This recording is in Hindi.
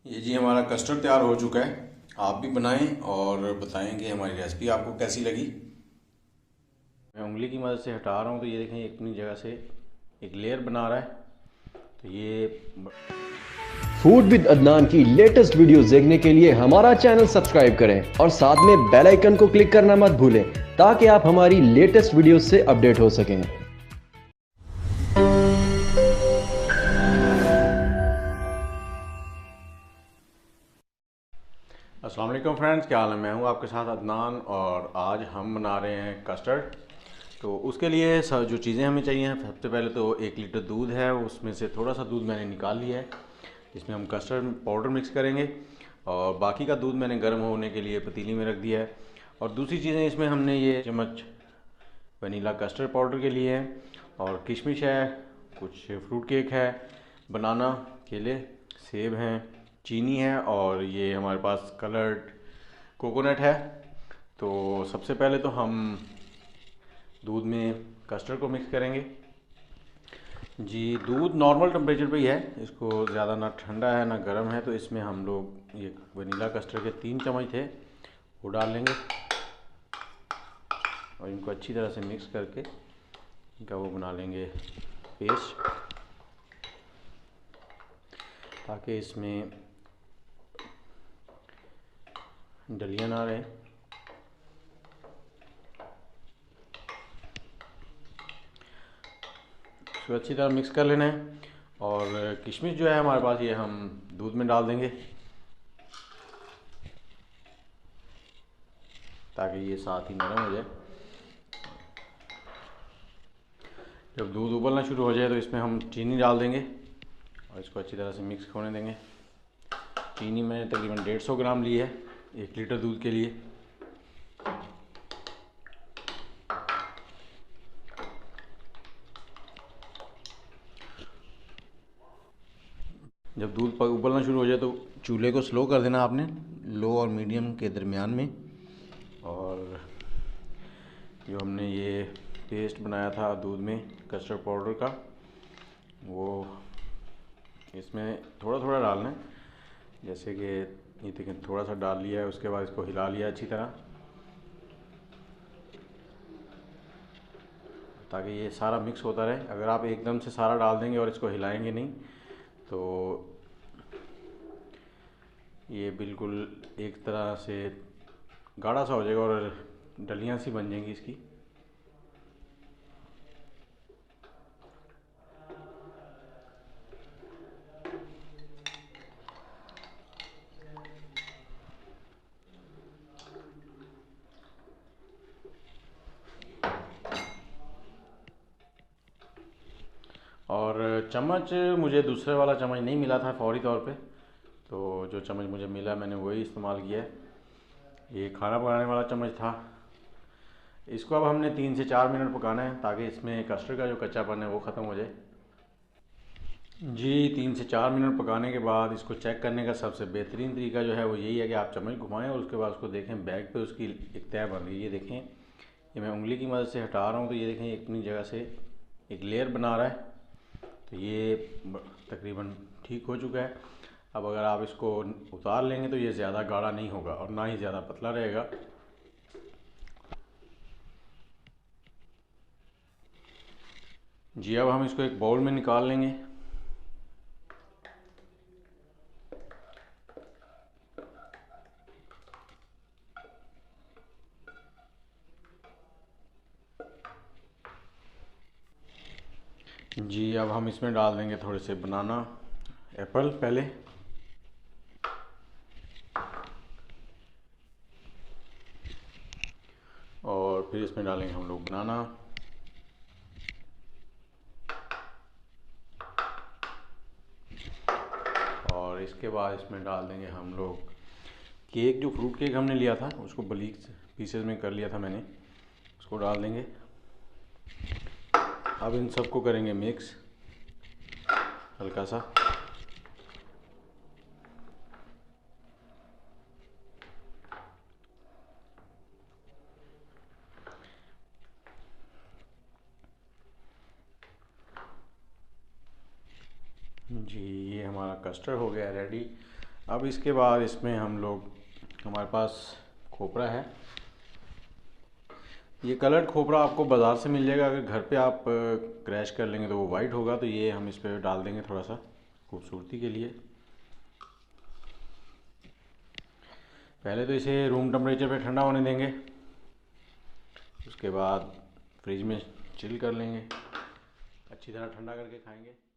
ये जी हमारा कस्टर्ड तैयार हो चुका है। आप भी बनाएं और बताएं कि हमारी रेसिपी आपको कैसी लगी। मैं उंगली की मदद से हटा रहा हूँ तो ये देखें एक अपनी जगह से एक लेयर बना रहा है। तो ये फूड विद अदनान की लेटेस्ट वीडियोस देखने के लिए हमारा चैनल सब्सक्राइब करें और साथ में बेल आइकन को क्लिक करना मत भूलें ताकि आप हमारी लेटेस्ट वीडियोस से अपडेट हो सकें। अस्सलाम वालेकुम फ्रेंड्स, क्या हाल है। मैं हूँ आपके साथ अदनान और आज हम बना रहे हैं कस्टर्ड। तो उसके लिए जो चीज़ें हमें चाहिए हैं, सबसे पहले तो 1 लीटर दूध है, उसमें से थोड़ा सा दूध मैंने निकाल लिया है। इसमें हम कस्टर्ड पाउडर मिक्स करेंगे और बाकी का दूध मैंने गर्म होने के लिए पतीली में रख दिया है। और दूसरी चीज़ें इसमें हमने ये चम्मच वनीला कस्टर्ड पाउडर के लिए है और किशमिश है, कुछ फ्रूट केक है, बनाना, केले, सेब हैं, चीनी है और ये हमारे पास कलर्ड कोकोनट है। तो सबसे पहले तो हम दूध में कस्टर्ड को मिक्स करेंगे। जी, दूध नॉर्मल टेम्परेचर पे ही है, इसको ज़्यादा ना ठंडा है ना गर्म है। तो इसमें हम लोग ये वनीला कस्टर्ड के 3 चम्मच थे वो डाल लेंगे और इनको अच्छी तरह से मिक्स करके इनका वो बना लेंगे पेस्ट, ताकि इसमें डलियाँ ना रहे। इसको अच्छी तरह मिक्स कर लेना है और किशमिश जो है हमारे पास ये हम दूध में डाल देंगे ताकि ये साथ ही नरम हो जाए। जब दूध उबलना शुरू हो जाए तो इसमें हम चीनी डाल देंगे और इसको अच्छी तरह से मिक्स होने देंगे। चीनी मैंने तकरीबन 150 ग्राम ली है 1 लीटर दूध के लिए। जब दूध उबलना शुरू हो जाए तो चूल्हे को स्लो कर देना आपने, लो और मीडियम के दरमियान में। और जो हमने ये पेस्ट बनाया था दूध में कस्टर्ड पाउडर का, वो इसमें थोड़ा थोड़ा डालना है। जैसे कि ये देखें, थोड़ा सा डाल लिया है, उसके बाद इसको हिला लिया अच्छी तरह ताकि ये सारा मिक्स होता रहे। अगर आप एकदम से सारा डाल देंगे और इसको हिलाएंगे नहीं तो ये बिल्कुल एक तरह से गाढ़ा सा हो जाएगा और डलियाँ सी बन जाएंगी इसकी। और चम्मच मुझे दूसरे वाला चम्मच नहीं मिला था फौरी तौर पे, तो जो चम्मच मुझे मिला मैंने वही इस्तेमाल किया है। ये खाना पकाने वाला चम्मच था। इसको अब हमने 3 से 4 मिनट पकाना है ताकि इसमें कस्टर्ड का जो कच्चापन है वो ख़त्म हो जाए। जी, 3 से 4 मिनट पकाने के बाद इसको चेक करने का सबसे बेहतरीन तरीका जो है वो यही है कि आप चम्मच घुमाएं और उसके बाद उसको देखें बैग पे उसकी एक तह बन रही है। ये देखें, ये मैं उंगली की मदद से हटा रहा हूँ तो ये देखें एक अपनी जगह से एक लेयर बना रहा है। तो ये तकरीबन ठीक हो चुका है। अब अगर आप इसको उतार लेंगे तो ये ज़्यादा गाढ़ा नहीं होगा और ना ही ज़्यादा पतला रहेगा। जी, अब हम इसको एक बाउल में निकाल लेंगे। जी, अब हम इसमें डाल देंगे थोड़े से बनाना एप्पल पहले, और फिर इसमें डालेंगे हम लोग बनाना, और इसके बाद इसमें डाल देंगे हम लोग केक। जो फ्रूट केक हमने लिया था उसको बारीक पीसेस में कर लिया था मैंने, उसको डाल देंगे। अब इन सबको करेंगे मिक्स हल्का सा। जी, ये हमारा कस्टर्ड हो गया रेडी। अब इसके बाद इसमें हम लोग, हमारे पास खोपरा है, ये कलर्ड खोपरा आपको बाज़ार से मिल जाएगा। अगर घर पे आप क्रैश कर लेंगे तो वो वाइट होगा, तो ये हम इस पर डाल देंगे थोड़ा सा खूबसूरती के लिए। पहले तो इसे रूम टेम्परेचर पे ठंडा होने देंगे, उसके बाद फ्रिज में चिल कर लेंगे, अच्छी तरह ठंडा करके खाएंगे।